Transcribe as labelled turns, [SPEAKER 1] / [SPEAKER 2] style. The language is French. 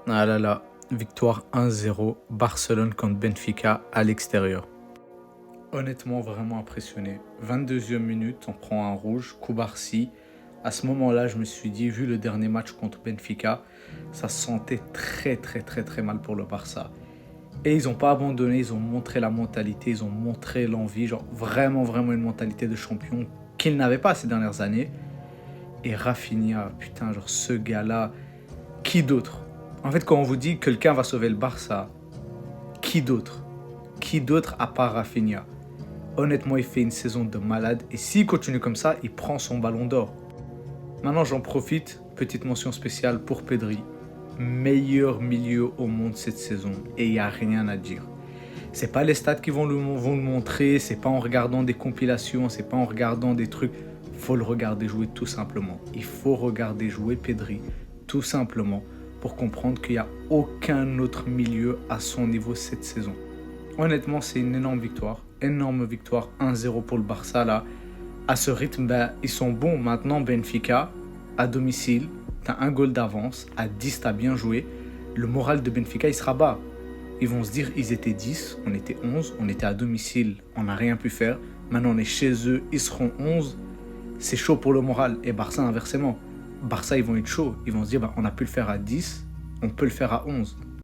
[SPEAKER 1] Ah là là, victoire 1-0, Barcelone contre Benfica à l'extérieur. Honnêtement, vraiment impressionné. 22e minute, on prend un rouge, Koubarsi. À ce moment-là, je me suis dit, vu le dernier match contre Benfica, ça se sentait très mal pour le Barça. Et ils n'ont pas abandonné, ils ont montré la mentalité, ils ont montré l'envie, genre vraiment une mentalité de champion qu'ils n'avaient pas ces dernières années. Et Rafinha, putain, genre ce gars-là, qui d'autre? En fait, quand on vous dit que quelqu'un va sauver le Barça, qui d'autre? Qui d'autre à part Rafinha? Honnêtement, il fait une saison de malade. Et s'il continue comme ça, il prend son ballon d'or. Maintenant, j'en profite. Petite mention spéciale pour Pedri. Meilleur milieu au monde cette saison. Et il n'y a rien à dire. C'est pas les stats qui vont le montrer. C'est pas en regardant des compilations. C'est pas en regardant des trucs. Faut le regarder jouer tout simplement. Il faut regarder jouer Pedri tout simplement pour comprendre qu'il n'y a aucun autre milieu à son niveau cette saison. Honnêtement, c'est une énorme victoire 1-0 pour le Barça là. À ce rythme, ils sont bons. Maintenant, Benfica, à domicile, t'as un goal d'avance, à 10, t'as bien joué. Le moral de Benfica, il sera bas. Ils vont se dire, ils étaient 10, on était 11, on était à domicile, on n'a rien pu faire. Maintenant, on est chez eux, ils seront 11. C'est chaud pour le moral. Et Barça, inversement. Barça, ils vont être chauds. Ils vont se dire, on a pu le faire à 10, on peut le faire à 11.